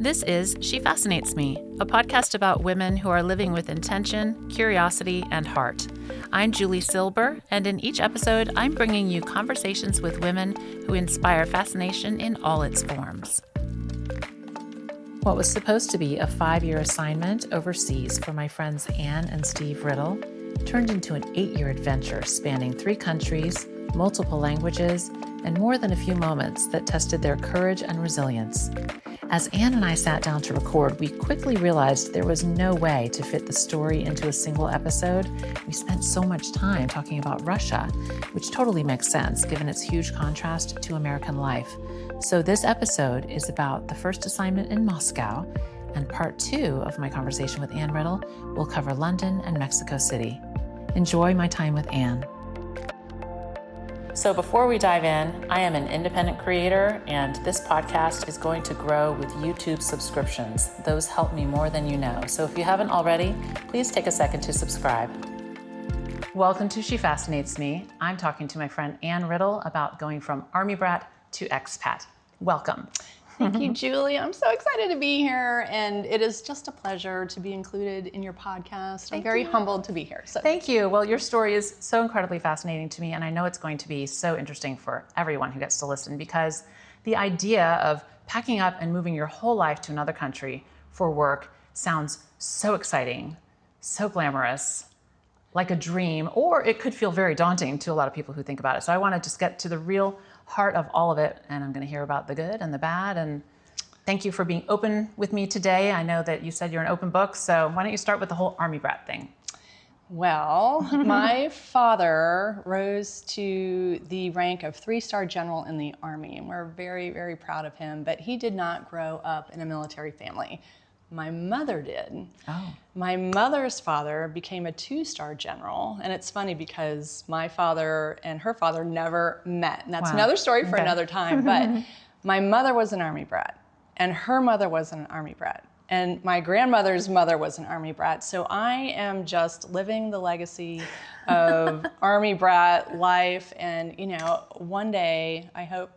This is She Fascinates Me, a podcast about women who are living with intention, curiosity, and heart. I'm Julie Silber, and in each episode, I'm bringing you conversations with women who inspire fascination in all its forms. What was supposed to be a 5-year assignment overseas for my friends Ann and Steve Riddle turned into an 8-year adventure spanning 3 countries, multiple languages, and more than a few moments that tested their courage and resilience. As Ann and I sat down to record, we quickly realized there was no way to fit the story into a single episode. We spent so much time talking about Russia, which totally makes sense given its huge contrast to American life. So this episode is about the first assignment in Moscow, and part 2 of my conversation with Ann Riddle will cover London and Mexico City. Enjoy my time with Ann. So before we dive in, I am an independent creator, and this podcast is going to grow with YouTube subscriptions. Those help me more than you know. So if you haven't already, please take a second to subscribe. Welcome to She Fascinates Me. I'm talking to my friend Ann Riddle about going from Army Brat to Expat. Welcome. Thank you, Julie. I'm so excited to be here, and it is just a pleasure to be included in your podcast. I'm very humbled to be here. So thank you. Well, your story is so incredibly fascinating to me, and I know it's going to be so interesting for everyone who gets to listen, because the idea of packing up and moving your whole life to another country for work sounds so exciting, so glamorous, like a dream, or it could feel very daunting to a lot of people who think about it. So I want to just get to the real heart of all of it, and I'm going to hear about the good and the bad. And thank you for being open with me today. I know that you said you're an open book, so why don't you start with the whole Army Brat thing? Well, my father rose to the rank of 3-star general in the Army, and we're very, very proud of him, but he did not grow up in a military family. My mother did. Oh. My mother's father became a 2-star general, and it's funny because my father and her father never met, and that's another story for another time, but my mother was an Army brat, and her mother was an Army brat, and my grandmother's mother was an Army brat, so I am just living the legacy of Army brat life, and one day, I hope,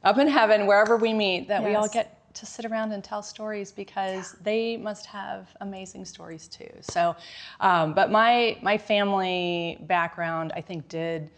up in heaven, wherever we meet, that we all get to sit around and tell stories, because they must have amazing stories too. So, but my family background, I think, did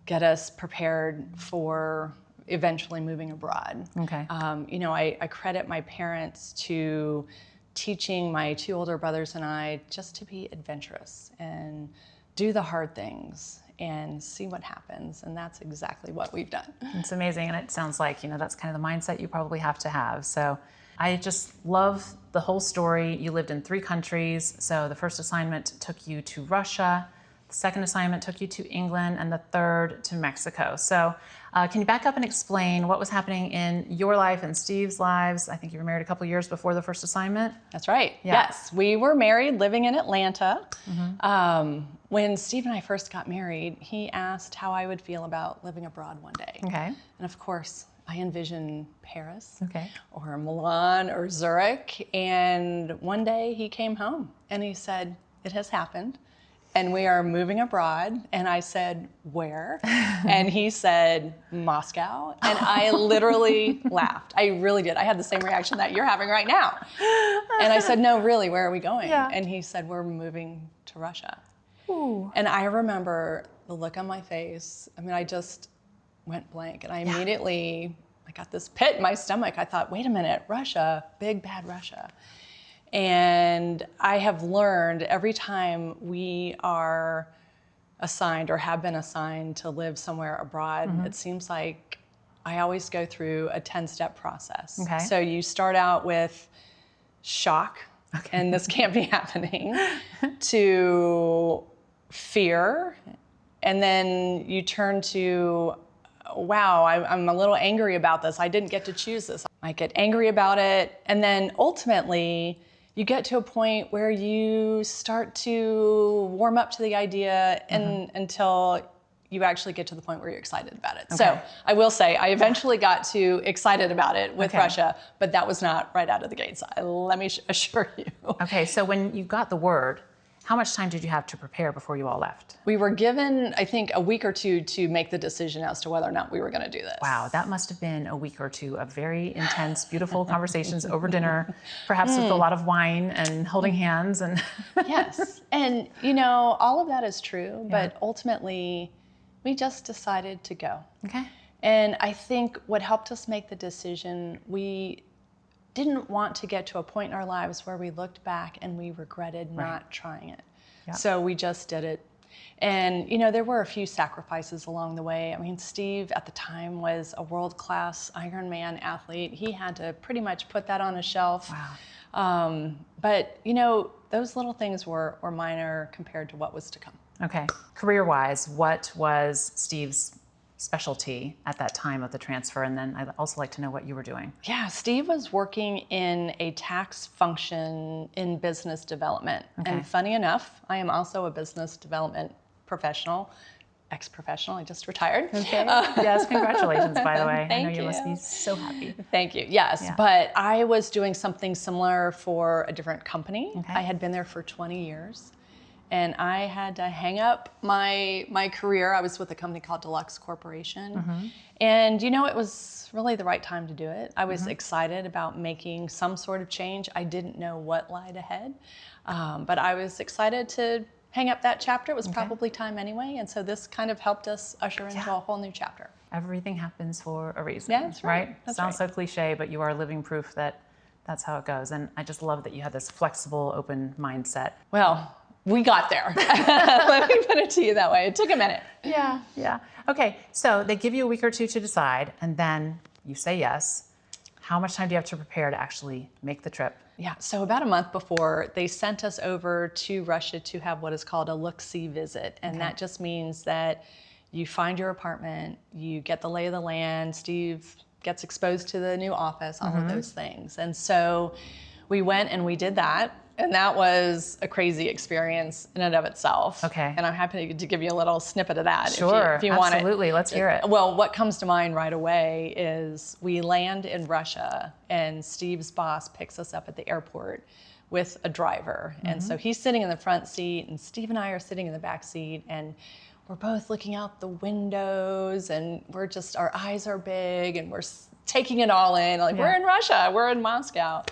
get us prepared for eventually moving abroad. Okay. I credit my parents to teaching my 2 older brothers and I just to be adventurous and do the hard things and see what happens, and that's exactly what we've done. It's amazing, and it sounds like, that's kind of the mindset you probably have to have. So I just love the whole story. You lived in 3 countries, so the first assignment took you to Russia, the second assignment took you to England, and the third to Mexico. So can you back up and explain what was happening in your life and Steve's lives? I think you were married a couple years before the first assignment. That's right. Yeah. Yes, we were married, living in Atlanta. Mm-hmm. When Steve and I first got married, he asked how I would feel about living abroad one day. Okay. And of course, I envisioned Paris, okay, or Milan or Zurich. And one day he came home and he said, "It has happened, and we are moving abroad." And I said, "Where?" And he said, "Moscow." And I literally laughed. I really did. I had the same reaction that you're having right now. And I said, "No, really, where are we going?" Yeah. And he said, "We're moving to Russia." Ooh. And I remember the look on my face. I mean, I just went blank, and I immediately, I got this pit in my stomach. I thought, wait a minute, Russia, big bad Russia. And I have learned every time we are assigned or have been assigned to live somewhere abroad, mm-hmm. It seems like I always go through a 10-step process. Okay. So you start out with shock, and this can't be happening, to fear, and then you turn to, wow, I'm a little angry about this. I didn't get to choose this. I get angry about it, and then ultimately, you get to a point where you start to warm up to the idea, and until you actually get to the point where you're excited about it. Okay. So I will say, I eventually got to excited about it with Russia, but that was not right out of the gates. Let me assure you. Okay, so when you got the word How much time did you have to prepare before you all left? We were given, I think, a week or two to make the decision as to whether or not we were going to do this. Wow, that must have been a week or two of very intense, beautiful conversations over dinner, perhaps with a lot of wine and holding hands. And Yes. And, all of that is true, but ultimately, we just decided to go. Okay. And I think what helped us make the decision, we didn't want to get to a point in our lives where we looked back and we regretted not trying it. Yep. So we just did it. And, there were a few sacrifices along the way. I mean, Steve at the time was a world-class Ironman athlete. He had to pretty much put that on a shelf. Wow. But, those little things were minor compared to what was to come. Okay. Career-wise, what was Steve's specialty at that time of the transfer? And then I'd also like to know what you were doing. Yeah, Steve was working in a tax function in business development. Okay. And funny enough, I am also a business development professional, ex-professional. I just retired. Okay. Yes, congratulations, by the way. Thank I know you. You must be so happy. Thank you. Yes, but I was doing something similar for a different company. Okay. I had been there for 20 years. And I had to hang up my career. I was with a company called Deluxe Corporation. Mm-hmm. And, it was really the right time to do it. I was excited about making some sort of change. I didn't know what lied ahead. But I was excited to hang up that chapter. It was probably time anyway. And so this kind of helped us usher into a whole new chapter. Everything happens for a reason. Yeah, that's right. That's Sounds so cliche, but you are living proof that that's how it goes. And I just love that you had this flexible, open mindset. Well, we got there. Let me put it to you that way. It took a minute. Yeah. Okay, so they give you a week or two to decide, and then you say yes. How much time do you have to prepare to actually make the trip? Yeah, so about a month before, they sent us over to Russia to have what is called a look-see visit. And that just means that you find your apartment, you get the lay of the land, Steve gets exposed to the new office, all of those things. And so we went and we did that. And that was a crazy experience in and of itself. Okay. And I'm happy to give you a little snippet of that Sure, if you want it. Absolutely. Let's hear it. Well, what comes to mind right away is we land in Russia and Steve's boss picks us up at the airport with a driver. And so he's sitting in the front seat and Steve and I are sitting in the back seat and we're both looking out the windows and our eyes are big and we're taking it all in. Like, we're in Russia, we're in Moscow.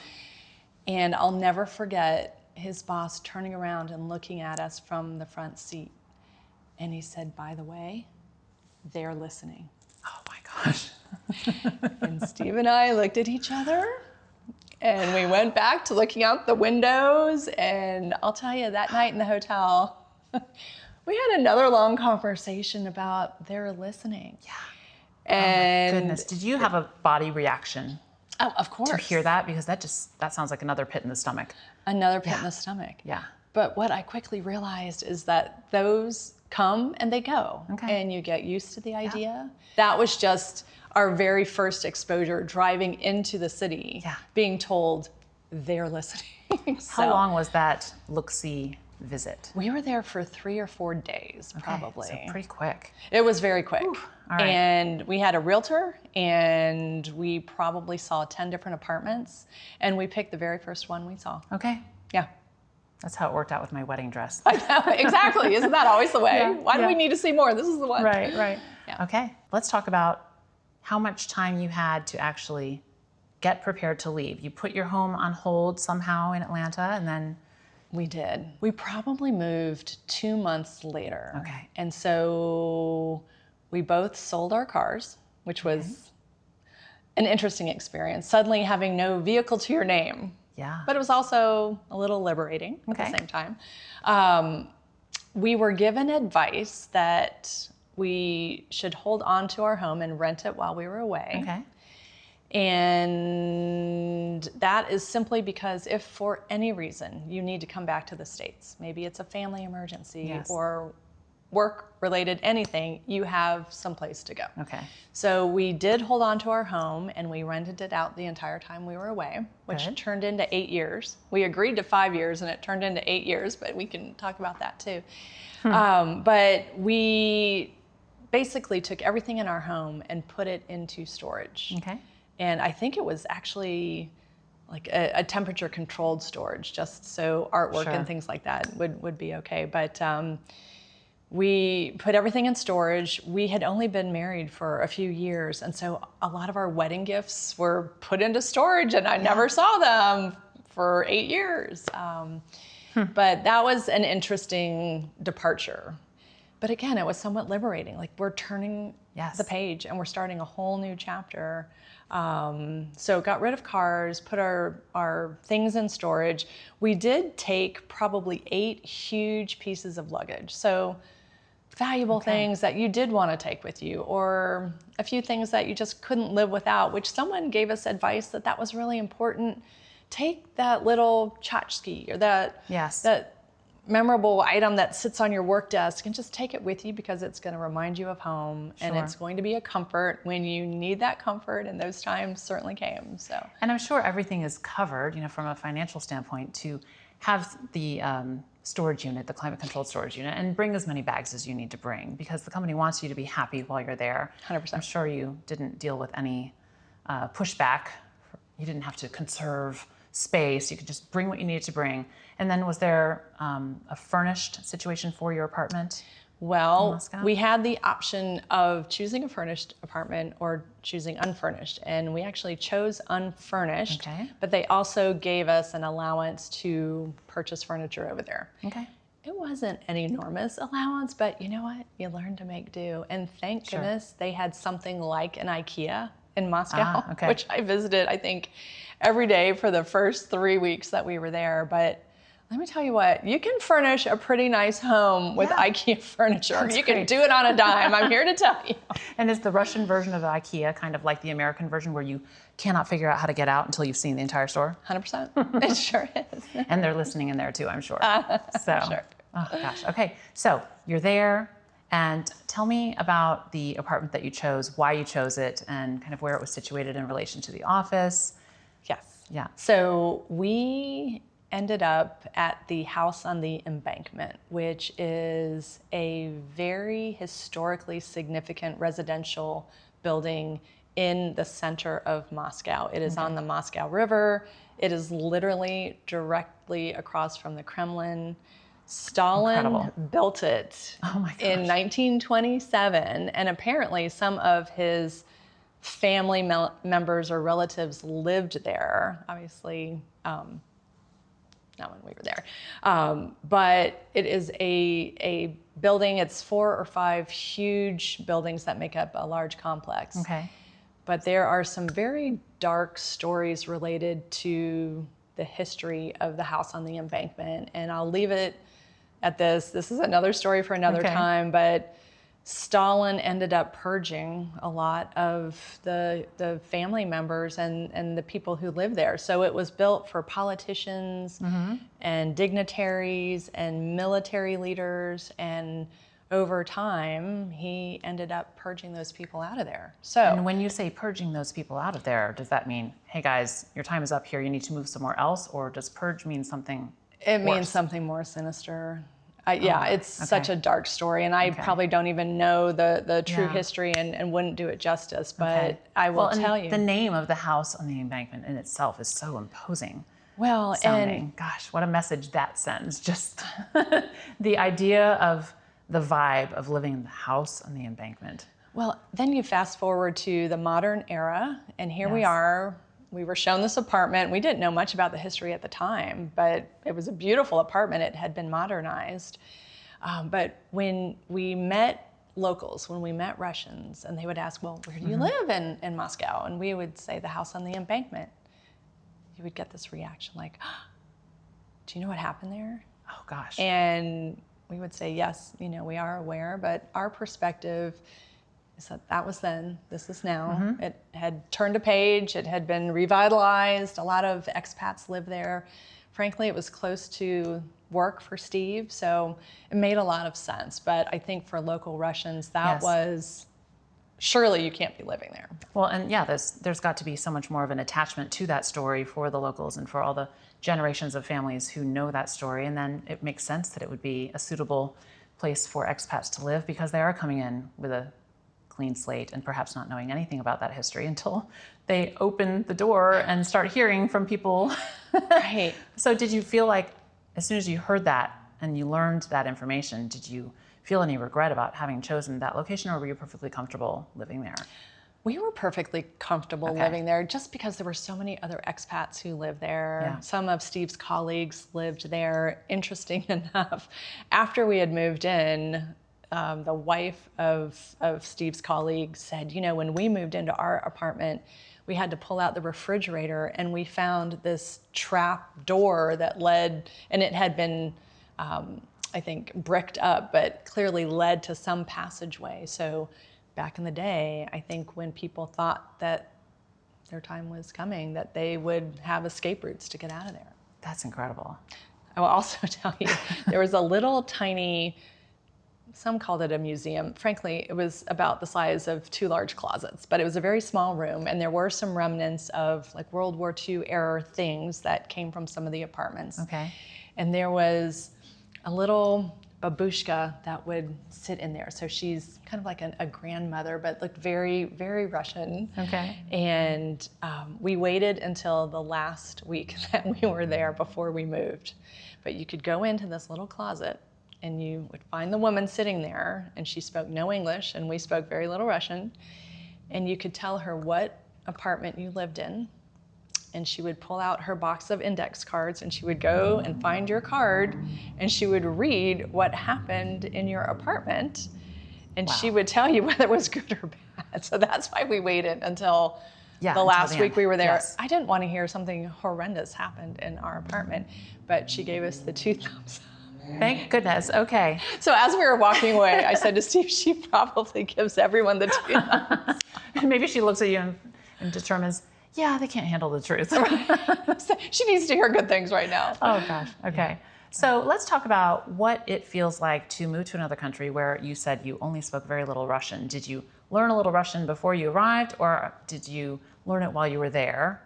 And I'll never forget his boss turning around and looking at us from the front seat. And he said, by the way, they're listening. Oh my gosh. And Steve and I looked at each other and we went back to looking out the windows. And I'll tell you, that night in the hotel, we had another long conversation about they're listening. Yeah. And oh my goodness. Did you have a body reaction? Oh, of course. To hear that, because that sounds like another pit in the stomach. Another pit in the stomach. Yeah. But what I quickly realized is that those come and they go. Okay. And you get used to the idea. That was just our very first exposure, driving into the city, being told they're listening. How long was that look-see visit? We were there for 3 or 4 days, probably. So pretty quick. It was very quick. All right. And we had a realtor, and we probably saw 10 different apartments, and we picked the very first one we saw. Okay. Yeah. That's how it worked out with my wedding dress. I know, exactly. Isn't that always the way? Why do we need to see more? This is the one. Right. Yeah. Okay. Let's talk about how much time you had to actually get prepared to leave. You put your home on hold somehow in Atlanta, and then... We did. We probably moved 2 months later. Okay. And so we both sold our cars, which was an interesting experience. Suddenly having no vehicle to your name. Yeah. But it was also a little liberating at the same time. We were given advice that we should hold on to our home and rent it while we were away. Okay. And that is simply because if for any reason you need to come back to the States, maybe it's a family emergency or work-related anything, you have someplace to go. Okay. So we did hold on to our home and we rented it out the entire time we were away, which turned into 8 years. We agreed to 5 years and it turned into 8 years, but we can talk about that too. But we basically took everything in our home and put it into storage. Okay. And I think it was actually like a temperature controlled storage, just so artwork and things like that would be okay. But we put everything in storage. We had only been married for a few years, and so a lot of our wedding gifts were put into storage, and I never saw them for 8 years. But that was an interesting departure. But again, it was somewhat liberating. Like, we're turning the page and we're starting a whole new chapter. So got rid of cars, put our things in storage. We did take probably 8 huge pieces of luggage. So valuable things that you did want to take with you, or a few things that you just couldn't live without, which someone gave us advice that was really important. Take that little tchotchke, or that memorable item that sits on your work desk, and just take it with you, because it's going to remind you of home, and it's going to be a comfort when you need that comfort, and those times certainly came. So, and I'm sure everything is covered, from a financial standpoint, to have the storage unit, the climate controlled storage unit, and bring as many bags as you need to bring, because the company wants you to be happy while you're there. 100%. I'm sure you didn't deal with any pushback. You didn't have to conserve space. You could just bring what you needed to bring. And then was there a furnished situation for your apartment? Well, we had the option of choosing a furnished apartment or choosing unfurnished, and we actually chose unfurnished, but they also gave us an allowance to purchase furniture over there. It wasn't an enormous allowance, but you know what? You learn to make do. And thank goodness they had something like an IKEA in Moscow, which I visited, I think, every day for the first 3 weeks that we were there. But let me tell you what, you can furnish a pretty nice home with IKEA furniture. You can do it on a dime, I'm here to tell you. And is the Russian version of IKEA kind of like the American version, where you cannot figure out how to get out until you've seen the entire store? 100%. It sure is. And they're listening in there too, I'm sure. Oh gosh. Okay, so you're there, and tell me about the apartment that you chose, why you chose it, and kind of where it was situated in relation to the office. Yes. Yeah. So we ended up at the house on the embankment, which is a very historically significant residential building in the center of Moscow. It is on the Moscow River. It is literally directly across from the Kremlin. Stalin built it in 1927, and apparently some of his family members or relatives lived there. Obviously, not when we were there. But it is a building. It's 4 or 5 huge buildings that make up a large complex. But there are some very dark stories related to the history of the house on the embankment, and I'll leave it at this. This is another story for another time, but Stalin ended up purging a lot of the family members and the people who lived there. So it was built for politicians and dignitaries and military leaders, and over time, he ended up purging those people out of there. So, and when you say purging those people out of there, does that mean, hey guys, your time is up here, you need to move somewhere else, or does purge mean something It means something more sinister. It's such a dark story, and I probably don't even know the true history and wouldn't do it justice, but I will tell you. The name of the house on the embankment in itself is so imposing. Well, sounding. And gosh, what a message that sends. Just the idea of the vibe of living in the house on the embankment. Well, then you fast forward to the modern era, and here we are. We were shown this apartment. We didn't know much about the history at the time, but it was a beautiful apartment. It had been modernized. But when we met locals, when we met Russians, and they would ask, well, where do you live in Moscow? And we would say, the house on the embankment. You would get this reaction like, do you know what happened there? Oh, gosh. And we would say, yes, we are aware, but our perspective is that was then, this is now. It had turned a page, it had been revitalized, a lot of expats live there. Frankly, it was close to work for Steve, so it made a lot of sense. But I think for local Russians, that was, surely you can't be living there. Well, and there's got to be so much more of an attachment to that story for the locals and for all the generations of families who know that story, and then it makes sense that it would be a suitable place for expats to live, because they are coming in with a clean slate and perhaps not knowing anything about that history until they open the door and start hearing from people. Right. So did you feel like as soon as you heard that and you learned that information, did you feel any regret about having chosen that location, or were you perfectly comfortable living there? We were perfectly comfortable living there just because there were so many other expats who lived there. Yeah. Some of Steve's colleagues lived there. Interesting enough, after we had moved in, the wife of Steve's colleague said, when we moved into our apartment, we had to pull out the refrigerator and we found this trap door that led, and it had been, I think, bricked up, but clearly led to some passageway. So back in the day, I think when people thought that their time was coming, that they would have escape routes to get out of there. That's incredible. I will also tell you, there was a little tiny, some called it a museum. Frankly, it was about the size of 2 large closets, but it was a very small room, and there were some remnants of like World War II era things that came from some of the apartments. Okay. And there was a little babushka that would sit in there. So she's kind of like a grandmother, but looked very, very Russian. Okay. And we waited until the last week that we were there before we moved. But you could go into this little closet and you would find the woman sitting there, and she spoke no English and we spoke very little Russian. And you could tell her what apartment you lived in. And she would pull out her box of index cards and she would go and find your card and she would read what happened in your apartment. And she would tell you whether it was good or bad. So that's why we waited until the last week we were there. Yes. I didn't want to hear something horrendous happened in our apartment, but she gave us the 2 thumbs up. Thank goodness. Okay. So as we were walking away, I said to Steve, she probably gives everyone the 2 thumbs. And maybe she looks at you and determines, yeah, they can't handle the truth. She needs to hear good things right now. Oh gosh, okay. So let's talk about what it feels like to move to another country where you said you only spoke very little Russian. Did you learn a little Russian before you arrived, or did you learn it while you were there?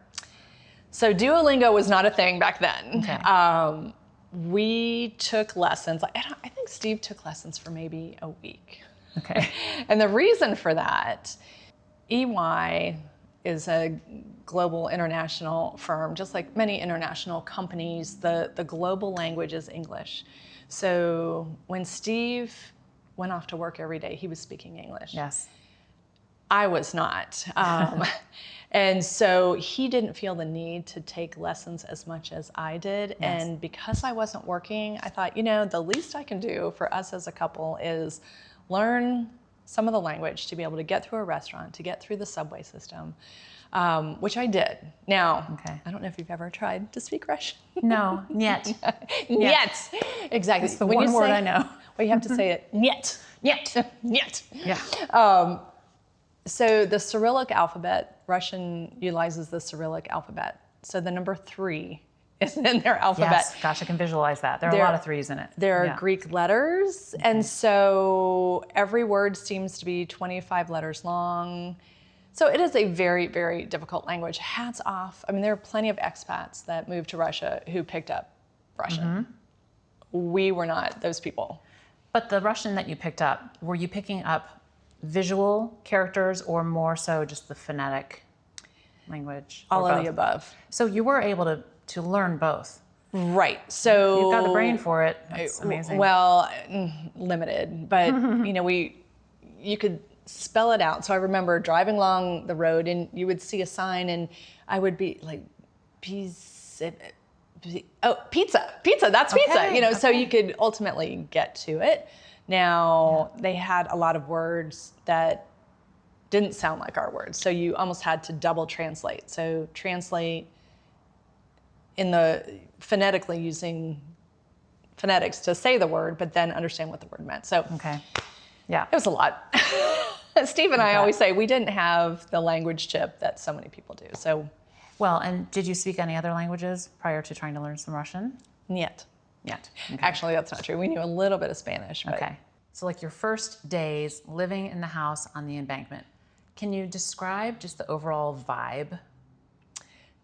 So Duolingo was not a thing back then. Okay. We took lessons. I think Steve took lessons for maybe a week. Okay. And the reason for that, EY is a global international firm, just like many international companies. The global language is English. So when Steve went off to work every day, he was speaking English. Yes. I was not. And so he didn't feel the need to take lessons as much as I did. Yes. And because I wasn't working, I thought, the least I can do for us as a couple is learn some of the language to be able to get through a restaurant, to get through the subway system, which I did. Now, I don't know if you've ever tried to speak Russian. No, niet. Niet. Exactly. It's the one word I know. Well, you have to say it, niet. Niet. Niet. Yeah. So the Cyrillic alphabet, Russian utilizes the Cyrillic alphabet. So the number 3 is in their alphabet. Yes, gosh, I can visualize that. There are a lot of 3s in it. There are Greek letters, and so every word seems to be 25 letters long. So it is a very, very difficult language. Hats off. I mean, there are plenty of expats that moved to Russia who picked up Russian. We were not those people. But the Russian that you picked up, were you picking up visual characters or more so just the phonetic language? All of the above. So you were able to learn both. Right. So you've got the brain for it. That's amazing. Well, limited, but you could spell it out. So I remember driving along the road and you would see a sign and I would be like, pizza, that's pizza, so you could ultimately get to it. Now, they had a lot of words that didn't sound like our words, so you almost had to double translate. So translate in the phonetically using phonetics to say the word, but then understand what the word meant. So it was a lot. Steve and I always say we didn't have the language chip that so many people do. So, well, and did you speak any other languages prior to trying to learn some Russian? Niet. Yet. Okay. Actually, that's not true. We knew a little bit of Spanish. But... Okay. So like your first days living in the house on the embankment, can you describe just the overall vibe?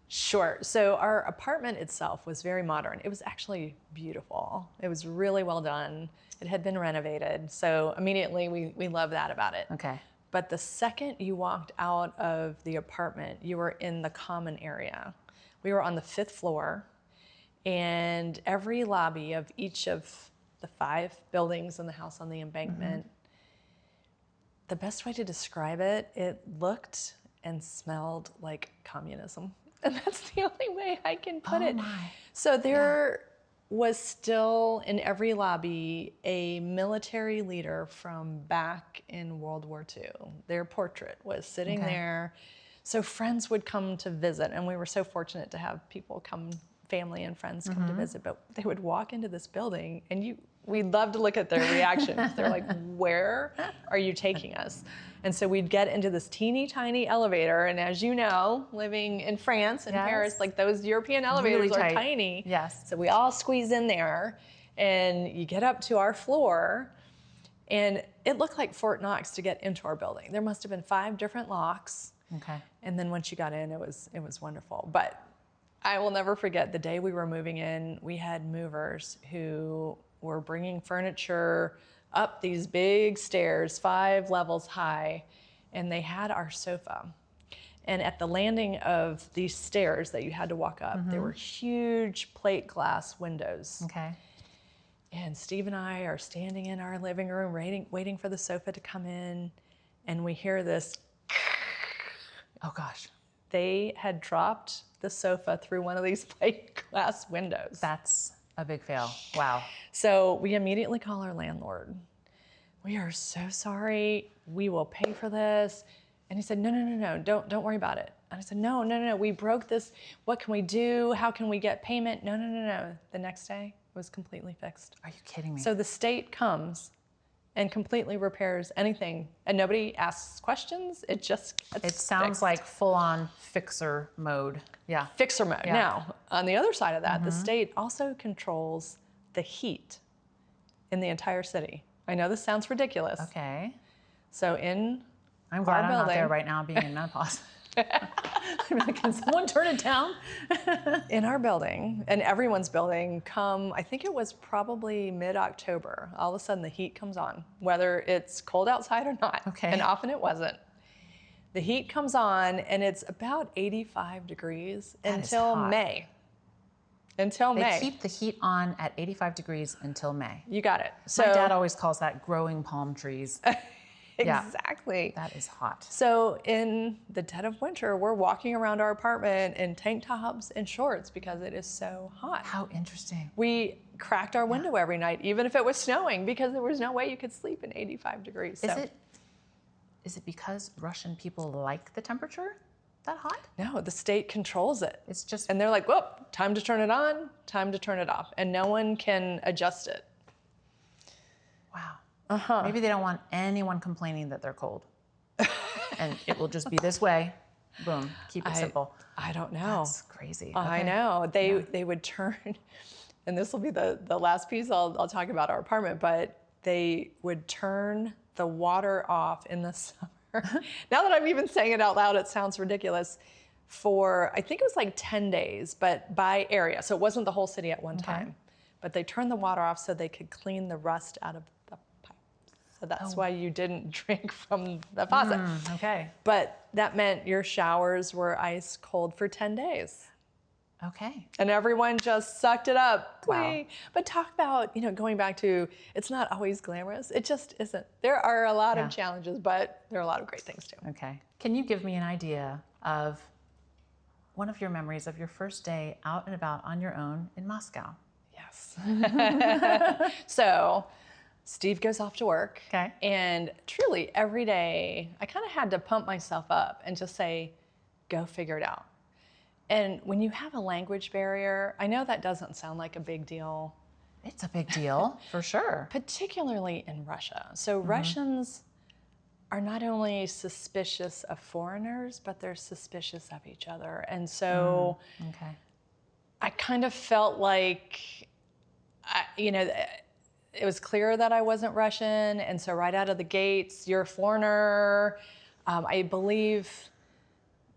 Sure. So our apartment itself was very modern. It was actually beautiful. It was really well done. It had been renovated. So immediately we loved that about it. Okay. But the second you walked out of the apartment, you were in the common area. We were on the 5th floor, and every lobby of each of the 5 buildings in the house on the embankment, the best way to describe it, it looked and smelled like communism. And that's the only way I can put it. My. So there was still in every lobby a military leader from back in World War II. Their portrait was sitting there. So friends would come to visit, and we were so fortunate to have people come, family and friends come to visit, but they would walk into this building, and we'd love to look at their reactions. They're like, where are you taking us? And so we'd get into this teeny tiny elevator, and as you know, living in France and Paris, like those European elevators really are tiny. Yes. So we all squeeze in there, and you get up to our floor, and it looked like Fort Knox to get into our building. There must have been 5 different locks. Okay. And then once you got in, it was wonderful. But I will never forget the day we were moving in, we had movers who were bringing furniture up these big stairs, 5 levels high, and they had our sofa. And at the landing of these stairs that you had to walk up, there were huge plate glass windows. Okay. And Steve and I are standing in our living room waiting for the sofa to come in, and we hear this. Oh gosh. They had dropped the sofa through one of these plate glass windows. That's a big fail. Wow. So we immediately call our landlord. We are so sorry. We will pay for this. And he said, no, don't worry about it. And I said, no, we broke this. What can we do? How can we get payment? No. The next day it was completely fixed. Are you kidding me? So the state comes and completely repairs anything, and nobody asks questions. It just gets it sounds fixed. like full-on fixer mode. Yeah. Fixer mode. Yeah. Now, on the other side of that, the state also controls the heat in the entire city. I know this sounds ridiculous. Okay. So in I'm glad our I'm not building, there right now being in menopause. I'm like, can someone turn it down? in our building, and everyone's building, I think it was probably mid-October, all of a sudden the heat comes on, whether it's cold outside or not. Okay. And often it wasn't. The heat comes on, and it's about 85 degrees until hot. May. Until They May. keep the heat on at 85 degrees until May. You got it. So My dad always calls that growing palm trees. Yeah. Exactly. That is hot. So in the dead of winter, we're walking around our apartment in tank tops and shorts because it is so hot. How interesting. We cracked our window every night, even if it was snowing, because there was no way you could sleep in 85 degrees. Is it because Russian people like the temperature that hot? No, the state controls it. It's just, And they're like, whoop, time to turn it on, time to turn it off. And no one can adjust it. wow. Maybe they don't want anyone complaining that they're cold. And it will just be this way. Boom. Keep it simple. I don't know. That's crazy. I Okay. know. They would turn, and this will be the last piece I'll talk about our apartment, but they would turn the water off in the summer. Now that I'm even saying it out loud, it sounds ridiculous. For, I think it was like 10 days, but by area. So it wasn't the whole city at one time. But they turned the water off so they could clean the rust out of the pipes. So that's why you didn't drink from the faucet. Okay. But that meant your showers were ice cold for 10 days. Okay. And everyone just sucked it up. Wow. But talk about, going back to, it's not always glamorous. It just isn't. There are a lot of challenges, but there are a lot of great things too. Okay. Can you give me an idea of one of your memories of your first day out and about on your own in Moscow? Yes. So Steve goes off to work. Okay. And truly every day I kind of had to pump myself up and just say, go figure it out. And when you have a language barrier, I know that doesn't sound like a big deal. It's a big deal, for sure. Particularly in Russia. So Russians are not only suspicious of foreigners, but they're suspicious of each other. And so Okay. I kind of felt like, it was clear that I wasn't Russian. And so right out of the gates, you're a foreigner. I believe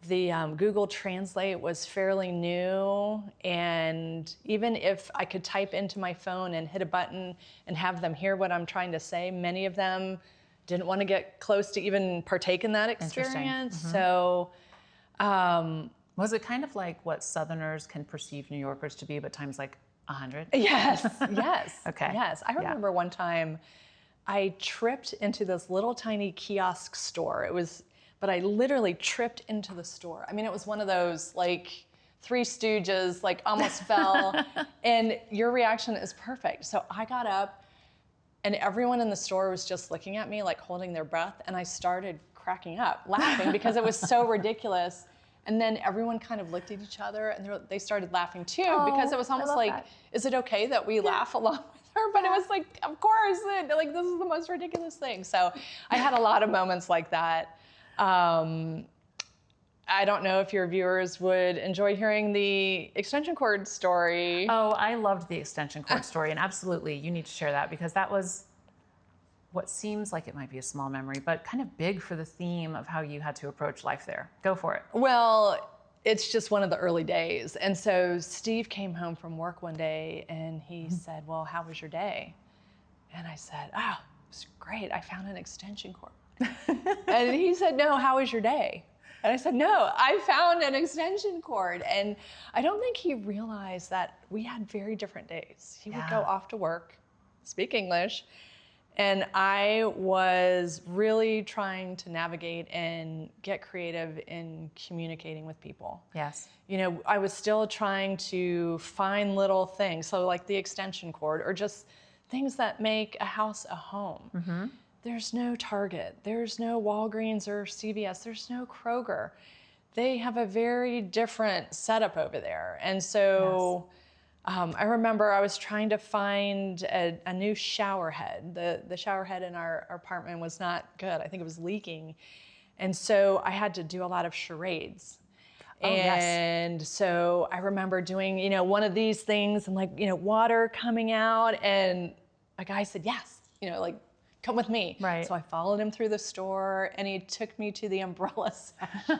the Google Translate was fairly new. And even if I could type into my phone and hit a button and have them hear what I'm trying to say, many of them didn't want to get close to even partake in that experience. So, was it kind of like what Southerners can perceive New Yorkers to be, but times like 100? Yes, yes. Okay. Yes. I remember one time I tripped into this little tiny kiosk store. But I literally tripped into the store. I mean, it was one of those like Three Stooges, like almost fell. And your reaction is perfect. So I got up and everyone in the store was just looking at me like holding their breath. And I started cracking up, laughing because it was so ridiculous. And then everyone kind of looked at each other and they started laughing too, because it was almost like, is it okay that we laugh along with her? But it was like, of course, like this is the most ridiculous thing. So I had a lot of moments like that. I don't know if your viewers would enjoy hearing the extension cord story. Oh, I loved the extension cord story, and absolutely, you need to share that, because that was what seems like it might be a small memory, but kind of big for the theme of how you had to approach life there. Go for it. Well, it's just one of the early days. And so Steve came home from work one day and he said, well, how was your day? And I said, oh, it was great. I found an extension cord. And he said, no, how was your day? And I said, no, I found an extension cord. And I don't think he realized that we had very different days. He would go off to work, speak English, and I was really trying to navigate and get creative in communicating with people. Yes. You know, I was still trying to find little things, so like the extension cord, or just things that make a house a home. There's no Target, there's no Walgreens or CVS, there's no Kroger. They have a very different setup over there. And so I remember I was trying to find a new shower head. The shower head in our apartment was not good. I think it was leaking. And so I had to do a lot of charades. So I remember doing, you know, one of these things and like, you know, water coming out, and a guy said, yes, you know, like, come with me. Right. So I followed him through the store and he took me to the umbrella section.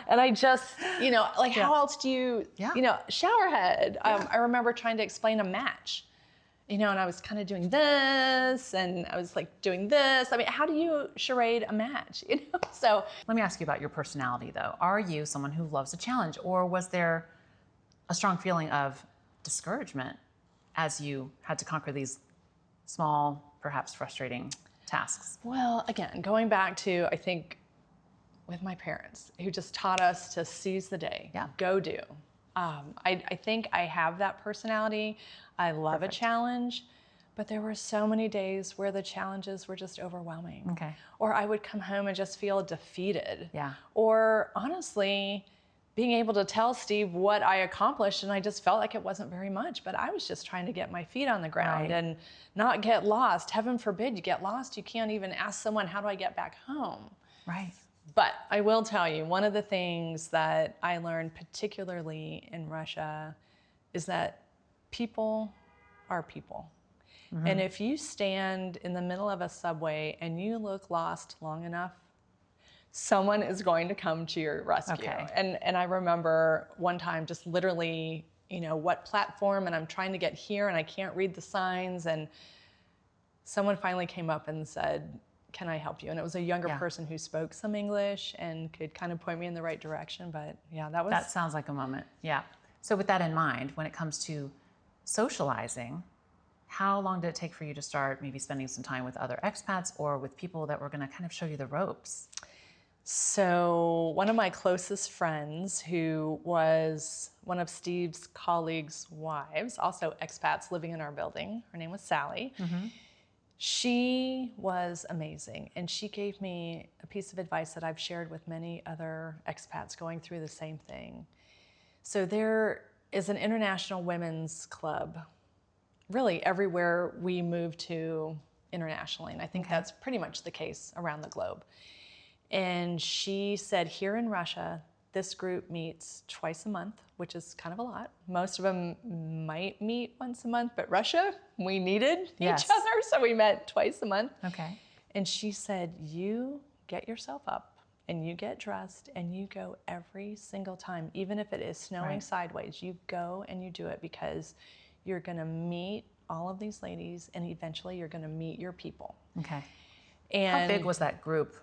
And I just, you know, like how else do you, you know, shower head. I remember trying to explain a match, you know, and I was kind of doing this and I was like doing this. I mean, how do you charade a match, you know? So let me ask you about your personality though. Are you someone who loves a challenge, or was there a strong feeling of discouragement as you had to conquer these small, perhaps frustrating tasks? Well, again, going back to, I think, with my parents, who just taught us to seize the day, go do. I think I have that personality. I love a challenge, but there were so many days where the challenges were just overwhelming. Okay. Or I would come home and just feel defeated. Yeah. Or honestly, being able to tell Steve what I accomplished, and I just felt like it wasn't very much, but I was just trying to get my feet on the ground and not get lost. Heaven forbid you get lost. You can't even ask someone, how do I get back home? Right. But I will tell you, one of the things that I learned, particularly in Russia, is that people are people. And if you stand in the middle of a subway and you look lost long enough, someone is going to come to your rescue. Okay. And I remember one time just literally, you know, what platform, and I'm trying to get here and I can't read the signs, and someone finally came up and said, can I help you? And it was a younger person who spoke some English and could kind of point me in the right direction. But yeah, that sounds like a moment. Yeah. So with that in mind, when it comes to socializing, how long did it take for you to start maybe spending some time with other expats or with people that were going to kind of show you the ropes? So one of my closest friends, who was one of Steve's colleagues' wives, also expats living in our building, her name was Sally. She was amazing, and she gave me a piece of advice that I've shared with many other expats going through the same thing. So there is an international women's club really everywhere we move to internationally, and I think that's pretty much the case around the globe. And she said, here in Russia, this group meets twice a month, which is kind of a lot. Most of them might meet once a month, but Russia, we needed each other, so we met twice a month. Okay. And she said, you get yourself up and you get dressed and you go every single time, even if it is snowing sideways, you go and you do it, because you're gonna meet all of these ladies and eventually you're gonna meet your people. Okay. And how big was that group?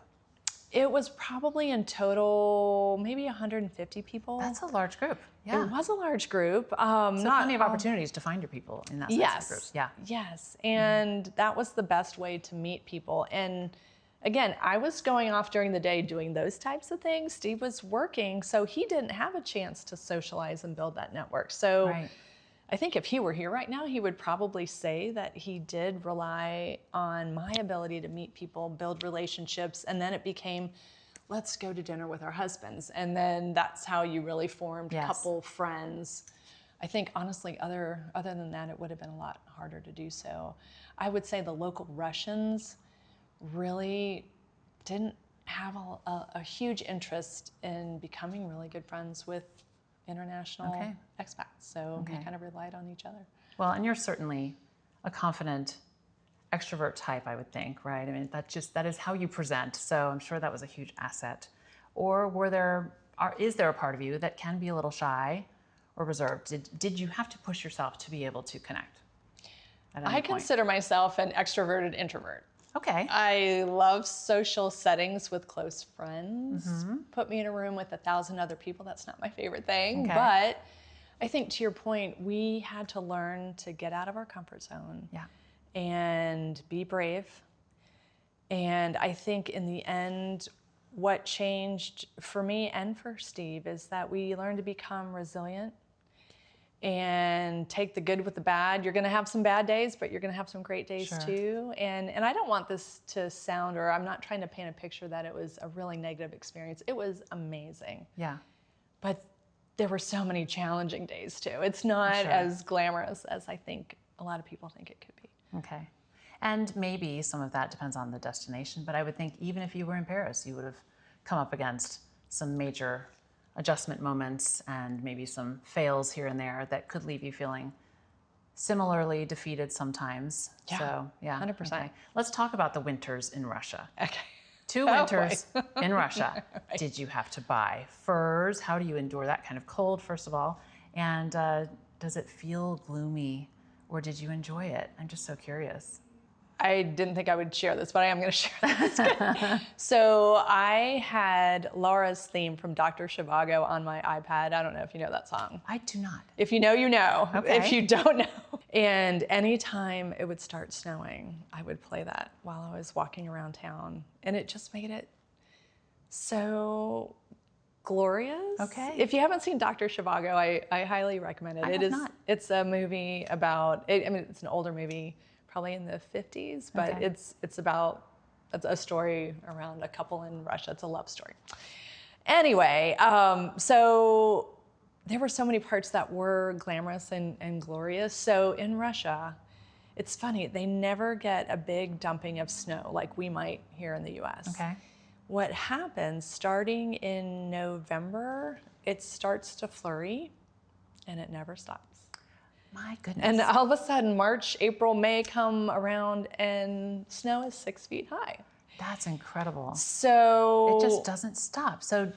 It was probably in total maybe 150 people. That's a large group. Yeah. It was a large group. So plenty of opportunities to find your people in that size of group. Yeah. Yes. And that was the best way to meet people. And again, I was going off during the day doing those types of things. Steve was working, so he didn't have a chance to socialize and build that network. So right. I think if he were here right now, he would probably say that he did rely on my ability to meet people, build relationships, and then it became, let's go to dinner with our husbands. And then that's how you really formed couple friends. I think honestly, other than that, it would have been a lot harder to do so. I would say the local Russians really didn't have a huge interest in becoming really good friends with international expats. So we kind of relied on each other. Well, and you're certainly a confident extrovert type, I would think, right? I mean, that is how you present. So I'm sure that was a huge asset. Or is there a part of you that can be a little shy or reserved? Did you have to push yourself to be able to connect? I consider myself an extroverted introvert. Okay. I love social settings with close friends. Put me in a room with 1,000 other people. That's not my favorite thing. Okay. But I think to your point, we had to learn to get out of our comfort zone and be brave. And I think in the end, what changed for me and for Steve is that we learned to become resilient and take the good with the bad. You're gonna have some bad days, but you're gonna have some great days too. And I don't want this to sound, or I'm not trying to paint a picture that it was a really negative experience. It was amazing. Yeah. But there were so many challenging days too. It's not as glamorous as I think a lot of people think it could be. Okay. And maybe some of that depends on the destination, but I would think even if you were in Paris, you would have come up against some major adjustment moments and maybe some fails here and there that could leave you feeling similarly defeated sometimes. Yeah, so, 100%. Okay. Let's talk about the winters in Russia. Okay. 2 winters in Russia. Right. Did you have to buy furs? How do you endure that kind of cold, first of all? And does it feel gloomy, or did you enjoy it? I'm just so curious. I didn't think I would share this, but I am going to share this. So I had Laura's theme from Dr. Zhivago on my iPad. I don't know if you know that song. I do not. If you know, you know. Okay. If you don't know. And anytime it would start snowing, I would play that while I was walking around town. And it just made it so glorious. Okay. If you haven't seen Dr. Zhivago, I highly recommend it. I have not. It's a movie about, it's an older movie, probably in the 50s, but it's a story around a couple in Russia. It's a love story. Anyway, so there were so many parts that were glamorous and glorious. So in Russia, it's funny, they never get a big dumping of snow like we might here in the US. Okay. What happens, starting in November, it starts to flurry and it never stops. My goodness. And all of a sudden, March, April, May come around and snow is 6 feet high. That's incredible. So it just doesn't stop. So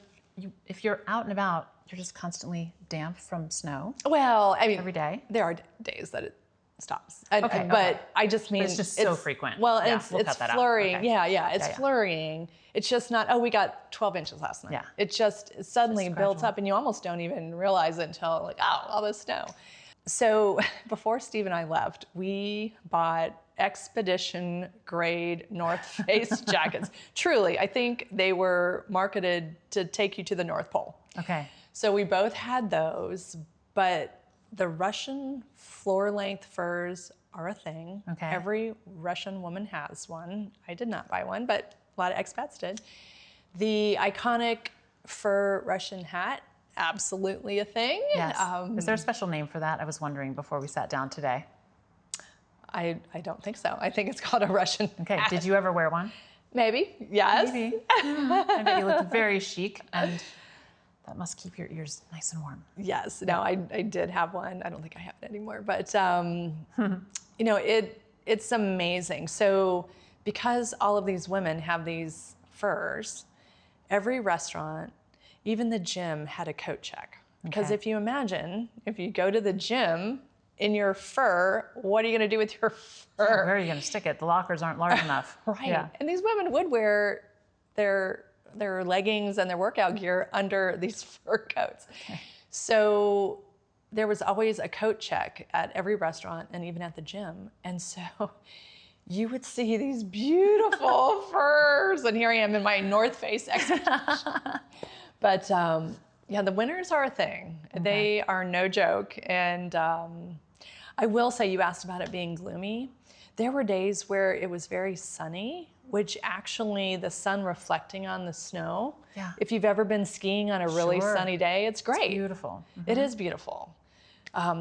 if you're out and about, you're just constantly damp from snow? Well, I mean, every day? There are days that it stops. But I just mean... But it's just so frequent. Well, yeah, it's flurrying. Okay. It's flurrying. It's just not, we got 12 inches last night. Yeah. It just suddenly builds up and you almost don't even realize it until all this snow. So before Steve and I left, we bought expedition grade North Face jackets. Truly, I think they were marketed to take you to the North Pole. Okay. So we both had those, but the Russian floor length furs are a thing. Okay. Every Russian woman has one. I did not buy one, but a lot of expats did. The iconic fur Russian hat, absolutely a thing. Yes. Is there a special name for that? I was wondering before we sat down today. I don't think so. I think it's called a Russian hat. Did you ever wear one? Maybe, yes. Maybe. I bet you looked very chic, and that must keep your ears nice and warm. Yes, no, I did have one. I don't think I have it anymore, but it's amazing. So because all of these women have these furs, every restaurant, even the gym had a coat check. Because if you imagine, if you go to the gym in your fur. What are you going to do with your fur? Where are you going to stick it? The lockers aren't large enough. Right. Yeah. And these women would wear their leggings and their workout gear under these fur coats. Okay. So there was always a coat check at every restaurant and even at the gym. And so you would see these beautiful furs. And here I am in my North Face expedition. But yeah, the winters are a thing. Okay. They are no joke. And I will say, you asked about it being gloomy. There were days where it was very sunny, which actually the sun reflecting on the snow. Yeah. If you've ever been skiing on a really sunny day, it's great. It's beautiful. Mm-hmm. It is beautiful.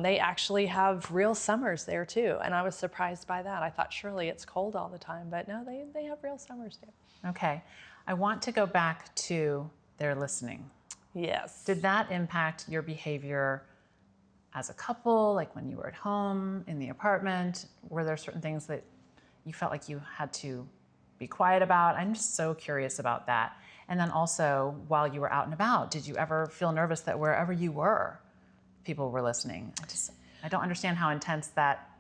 They actually have real summers there too. And I was surprised by that. I thought surely it's cold all the time, but no, they have real summers too. Okay. I want to go back to their listening. Yes. Did that impact your behavior as a couple, like when you were at home, in the apartment? Were there certain things that you felt like you had to be quiet about? I'm just so curious about that. And then also, while you were out and about, did you ever feel nervous that wherever you were, people were listening? I don't understand how intense that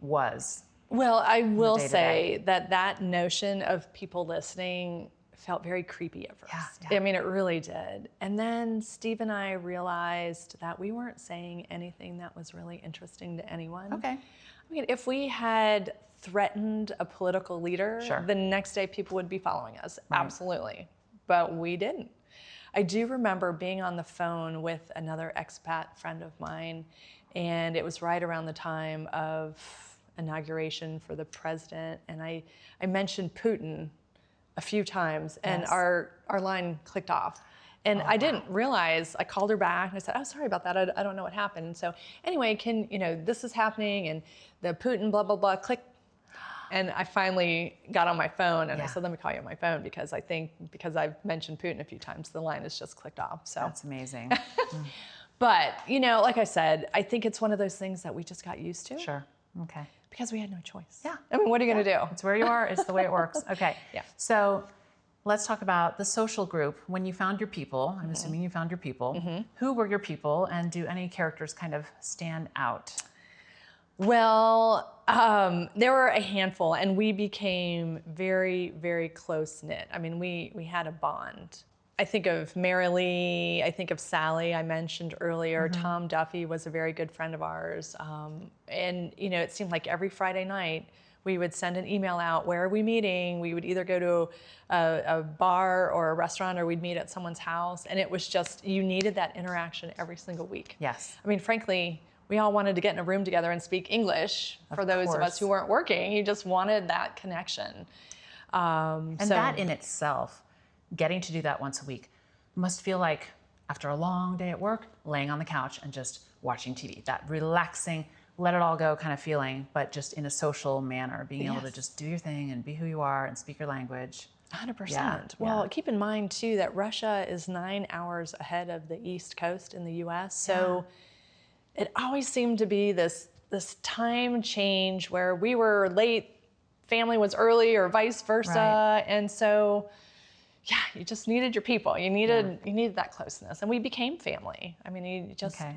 was. Well, I will say that notion of people listening felt very creepy at first. Yeah. I mean, it really did. And then Steve and I realized that we weren't saying anything that was really interesting to anyone. Okay. I mean, if we had threatened a political leader, sure, the next day people would be following us. Right. Absolutely. But we didn't. I do remember being on the phone with another expat friend of mine, and it was right around the time of inauguration for the president, and I mentioned Putin a few times, and yes, our line clicked off. And I didn't realize, I called her back and I said, oh, sorry about that. I don't know what happened. And so anyway, this is happening, and the Putin blah, blah, blah, click. And I finally got on my phone and I said, let me call you on my phone, because I think because I've mentioned Putin a few times, the line has just clicked off. So that's amazing. But, like I said, I think it's one of those things that we just got used to. Sure. Okay. Because we had no choice. Yeah. I mean, what are you going to do? It's where you are. It's the way it works. Okay. Yeah. So let's talk about the social group. When you found your people, I'm assuming you found your people. Who were your people, and do any characters kind of stand out? Well, there were a handful, and we became very, very close-knit. I mean, we had a bond. I think of Mary Lee, I think of Sally, I mentioned earlier. Tom Duffy was a very good friend of ours. And, it seemed like every Friday night we would send an email out, where are we meeting? We would either go to a bar or a restaurant, or we'd meet at someone's house. And it was just, you needed that interaction every single week. Yes. I mean, frankly, we all wanted to get in a room together and speak English. For those of us who weren't working, you just wanted that connection. And that in itself, getting to do that once a week, must feel like, after a long day at work, laying on the couch and just watching TV. That relaxing, let it all go kind of feeling, but just in a social manner, being able to just do your thing and be who you are and speak your language. 100%. Yeah. Well, keep in mind too that Russia is 9 hours ahead of the East Coast in the US. So it always seemed to be this time change where we were late, family was early, or vice versa. Right. And so, you just needed your people. You needed that closeness. And we became family. I mean,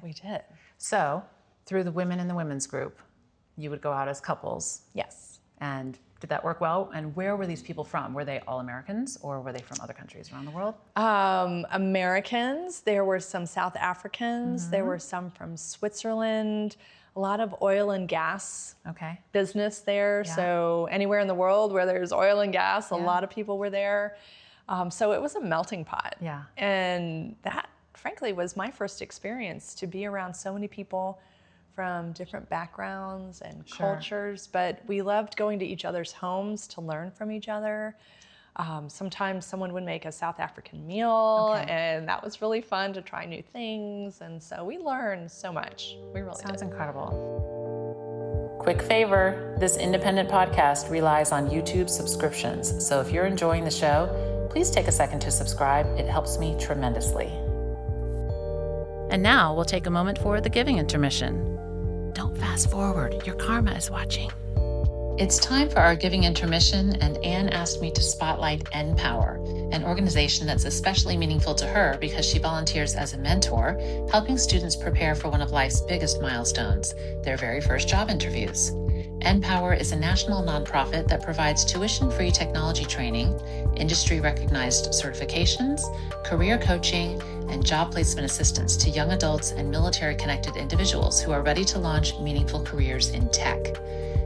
we did. So through the women in the women's group, you would go out as couples. Yes. And did that work well? And where were these people from? Were they all Americans, or were they from other countries around the world? Americans. There were some South Africans. There were some from Switzerland. A lot of oil and gas business there. Yeah. So anywhere in the world where there's oil and gas, a lot of people were there. So it was a melting pot. Yeah. And that, frankly, was my first experience, to be around so many people from different backgrounds and cultures. But we loved going to each other's homes to learn from each other. Sometimes someone would make a South African meal, and that was really fun to try new things. And so we learned so much. We really Sounds incredible. Quick favor, this independent podcast relies on YouTube subscriptions. So if you're enjoying the show, please take a second to subscribe. It helps me tremendously. And now we'll take a moment for the giving intermission. Don't fast forward. Your karma is watching. It's time for our giving intermission, and Ann asked me to spotlight NPower, an organization that's especially meaningful to her because she volunteers as a mentor, helping students prepare for one of life's biggest milestones, their very first job interviews. NPower is a national nonprofit that provides tuition-free technology training, industry-recognized certifications, career coaching, and job placement assistance to young adults and military-connected individuals who are ready to launch meaningful careers in tech.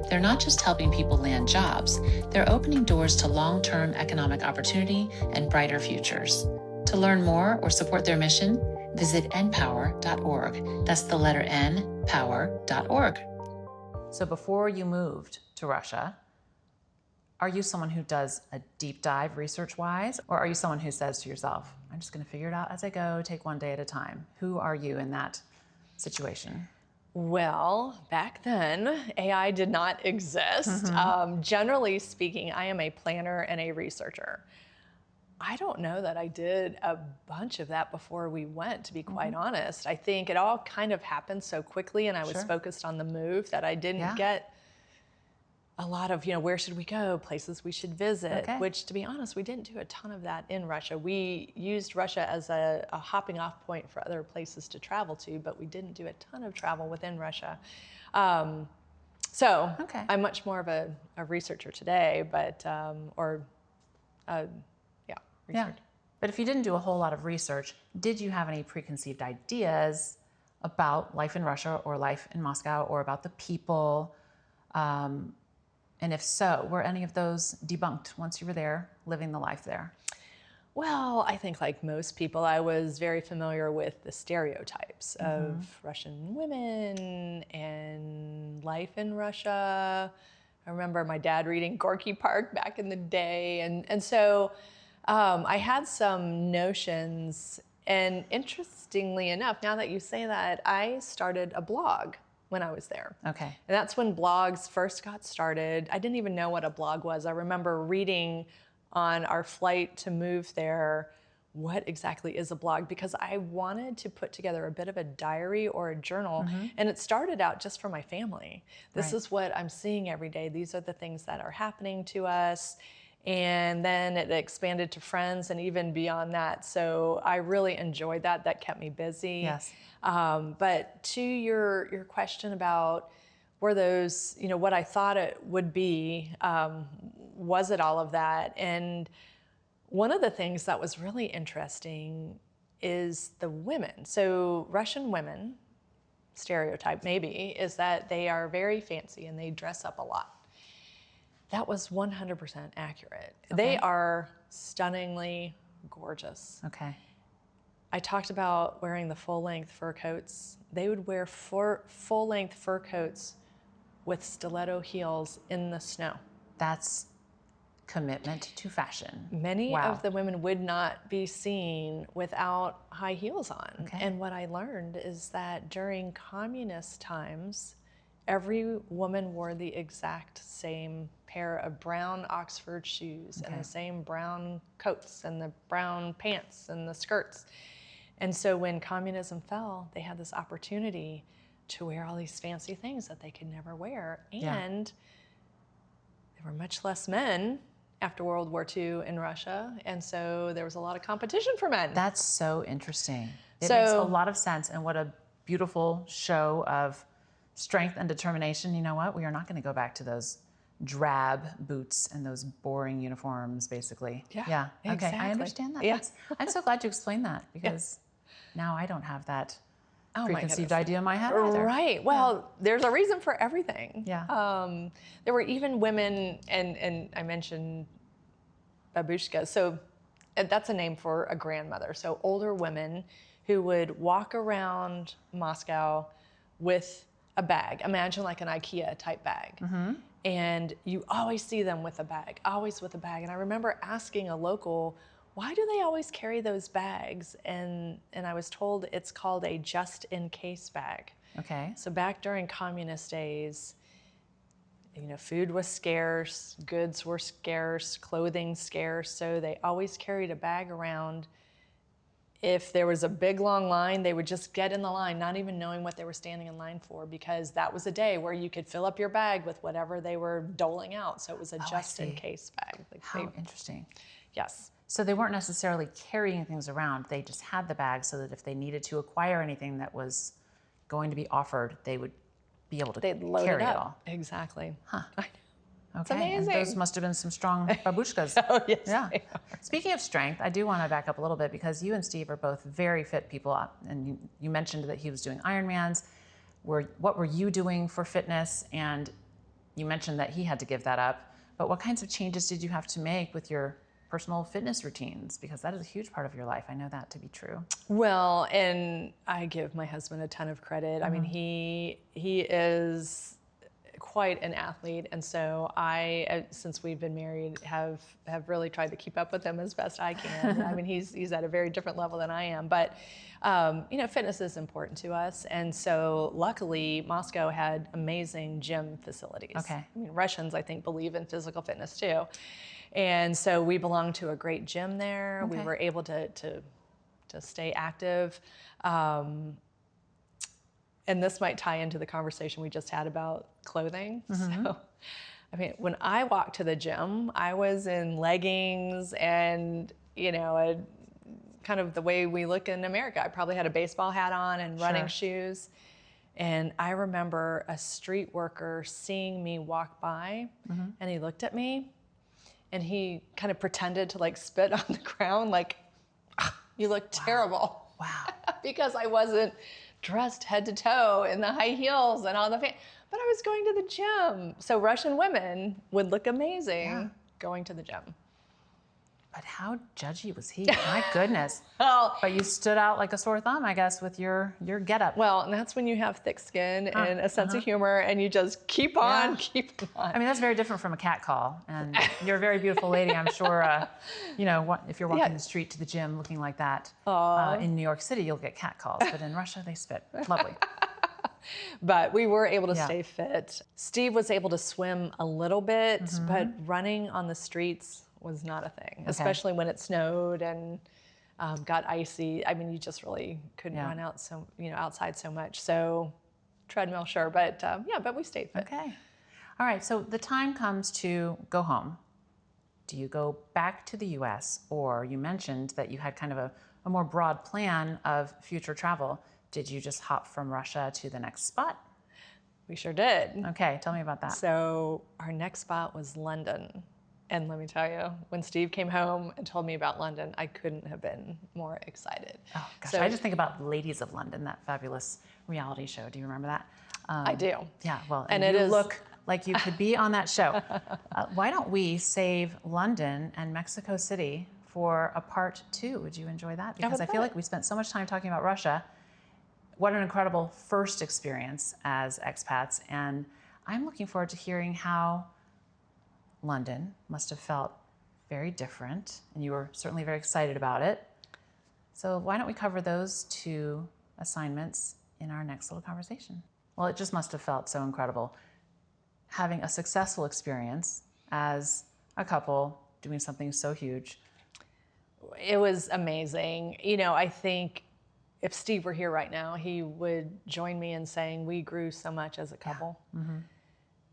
They're not just helping people land jobs, they're opening doors to long-term economic opportunity and brighter futures. To learn more or support their mission, visit npower.org. That's the letter N, power.org. So before you moved to Russia, are you someone who does a deep dive research-wise, or are you someone who says to yourself, I'm just going to figure it out as I go, take one day at a time? Who are you in that situation? Well, back then, AI did not exist. Generally speaking, I am a planner and a researcher. I don't know that I did a bunch of that before we went, to be quite honest. I think it all kind of happened so quickly, and I was focused on the move that I didn't get a lot of, where should we go, places we should visit, which, to be honest, we didn't do a ton of that in Russia. We used Russia as a hopping off point for other places to travel to, but we didn't do a ton of travel within Russia. So I'm much more of a researcher today, but, research. But if you didn't do a whole lot of research, did you have any preconceived ideas about life in Russia or life in Moscow or about the people? And if so, were any of those debunked once you were there, living the life there? Well, I think like most people, I was very familiar with the stereotypes of Russian women and life in Russia. I remember my dad reading Gorky Park back in the day. And so I had some notions. And interestingly enough, now that you say that, I started a blog when I was there. Okay. And that's when blogs first got started. I didn't even know what a blog was. I remember reading on our flight to move there, what exactly is a blog? Because I wanted to put together a bit of a diary or a journal. And it started out just for my family. This is what I'm seeing every day. These are the things that are happening to us. And then it expanded to friends and even beyond that. So I really enjoyed that. That kept me busy. Yes. But to your question about were those, what I thought it would be, was it all of that? And one of the things that was really interesting is the women. So Russian women, stereotype maybe, is that they are very fancy and they dress up a lot. That was 100% accurate. They are stunningly gorgeous. Okay. I talked about wearing the full-length fur coats. They would wear full-length fur coats with stiletto heels in the snow. That's commitment to fashion. Many of the women would not be seen without high heels on. And what I learned is that during communist times, every woman wore the exact same pair of brown Oxford shoes and the same brown coats and the brown pants and the skirts. And so when communism fell, they had this opportunity to wear all these fancy things that they could never wear. And there were much less men after World War II in Russia. And so there was a lot of competition for men. That's so interesting. It makes a lot of sense. And what a beautiful show of strength and determination. You know what? We are not going to go back to those drab boots and those boring uniforms, basically. Yeah. Okay, Exactly. I understand that. Yeah. I'm so glad you explained that because now I don't have that preconceived idea in my head either. Right. Well, there's a reason for everything. Yeah. There were even women, and I mentioned babushka. So that's a name for a grandmother. So older women who would walk around Moscow with a bag. Imagine like an IKEA type bag. And you always see them with a bag, always with a bag. And I remember asking a local, why do they always carry those bags? And I was told it's called a just-in-case bag. Okay. So back during communist days, food was scarce, goods were scarce, clothing scarce, so they always carried a bag around if there was a big long line, they would just get in the line, not even knowing what they were standing in line for, because that was a day where you could fill up your bag with whatever they were doling out. So it was a just-in-case bag. How interesting. Yes. So they weren't necessarily carrying things around. They just had the bag so that if they needed to acquire anything that was going to be offered, they would be able to carry it all. Exactly. Huh. I know. Okay. It's amazing. And those must have been some strong babushkas. Oh, yes. Yeah. Speaking of strength, I do want to back up a little bit because you and Steve are both very fit people. And you mentioned that he was doing Ironmans. What were you doing for fitness? And you mentioned that he had to give that up. But what kinds of changes did you have to make with your personal fitness routines? Because that is a huge part of your life. I know that to be true. Well, and I give my husband a ton of credit. I mean, he is quite an athlete, and so I, since we've been married, have really tried to keep up with him as best I can. I mean, he's at a very different level than I am, but you know, fitness is important to us, and so luckily Moscow had amazing gym facilities. Okay. I mean, Russians, I think, believe in physical fitness too, and so we belonged to a great gym there. Okay. We were able to stay active. And this might tie into the conversation we just had about clothing. So, I mean, when I walked to the gym, I was in leggings and, you know, kind of the way we look in America. I probably had a baseball hat on and running shoes. And I remember a street worker seeing me walk by, and he looked at me and he kind of pretended to like spit on the ground, like, you look terrible. Wow. Because I wasn't dressed head to toe in the high heels and all the but I was going to the gym. So Russian women would look amazing going to the gym. But how judgy was he? My goodness. Well, but you stood out like a sore thumb, I guess, with your getup. Well, and that's when you have thick skin and a sense of humor, and you just keep on, keep on. I mean, that's very different from a cat call. And you're a very beautiful lady. I'm sure, you know, if you're walking the street to the gym looking like that, in New York City, you'll get cat calls. But in Russia, they spit. Lovely. But we were able to stay fit. Steve was able to swim a little bit, but running on the streets was not a thing, especially when it snowed and got icy. I mean, you just really couldn't run out outside so much. So treadmill, sure, but but we stayed fit. Okay. All right, so the time comes to go home. Do you go back to the US, or you mentioned that you had kind of a more broad plan of future travel. Did you just hop from Russia to the next spot? We sure did. Okay, tell me about that. So our next spot was London. And let me tell you, when Steve came home and told me about London, I couldn't have been more excited. Oh gosh, I just think about Ladies of London, that fabulous reality show. Do you remember that? I do. Yeah, well, and you look like you could be on that show. Why don't we save London and Mexico City for a part 2? Would you enjoy that? Because I feel like we spent so much time talking about Russia. What an incredible first experience as expats. And I'm looking forward to hearing how London must have felt very different, and you were certainly very excited about it. So why don't we cover those 2 assignments in our next little conversation? Well, it just must have felt so incredible having a successful experience as a couple doing something so huge. It was amazing. You know, I think if Steve were here right now, he would join me in saying we grew so much as a couple.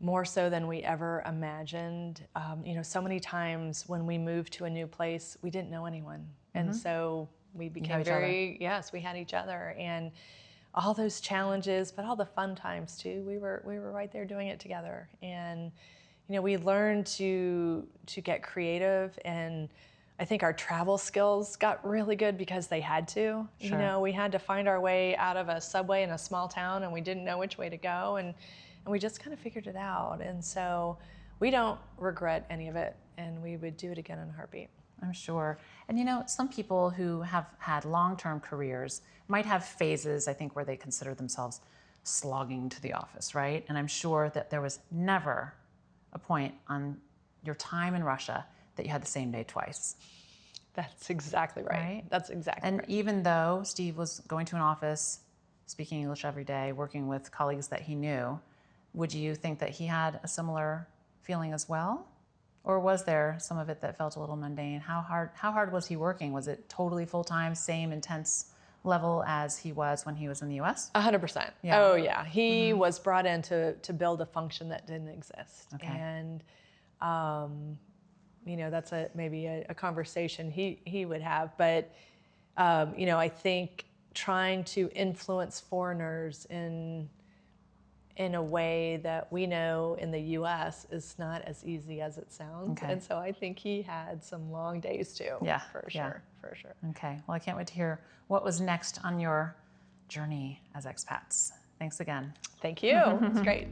More so than we ever imagined. You know, so many times when we moved to a new place, we didn't know anyone. And so we became we had each other, and all those challenges, but all the fun times too. We were right there doing it together. And, you know, we learned to get creative, and I think our travel skills got really good because they had to. You know, we had to find our way out of a subway in a small town, and we didn't know which way to go. And we just kind of figured it out. And so we don't regret any of it, and we would do it again in a heartbeat. I'm sure. And you know, some people who have had long-term careers might have phases, I think, where they consider themselves slogging to the office, right? And I'm sure that there was never a point on your time in Russia that you had the same day twice. That's exactly right. That's exactly right. And even though Steve was going to an office, speaking English every day, working with colleagues that he knew, would you think that he had a similar feeling as well? Or was there some of it that felt a little mundane? How hard was he working? Was it totally full-time, same intense level as he was when he was in the U.S.? 100%. Yeah. Oh yeah. He was brought in to build a function that didn't exist. Okay. And, that's maybe a conversation he would have. But, I think trying to influence foreigners in a way that we know in the U.S. is not as easy as it sounds. Okay. And so I think he had some long days too. Yeah. For sure. Okay. Well, I can't wait to hear what was next on your journey as expats. Thanks again. Thank you. It's great.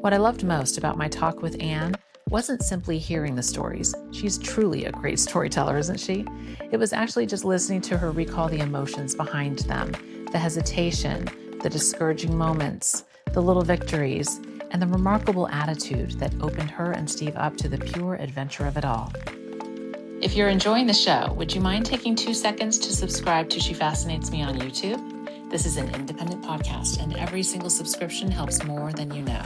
What I loved most about my talk with Ann wasn't simply hearing the stories. She's truly a great storyteller, isn't she? It was actually just listening to her recall the emotions behind them, the hesitation, the discouraging moments, the little victories, and the remarkable attitude that opened her and Steve up to the pure adventure of it all. If you're enjoying the show, would you mind taking 2 seconds to subscribe to She Fascinates Me on YouTube? This is an independent podcast, and every single subscription helps more than you know.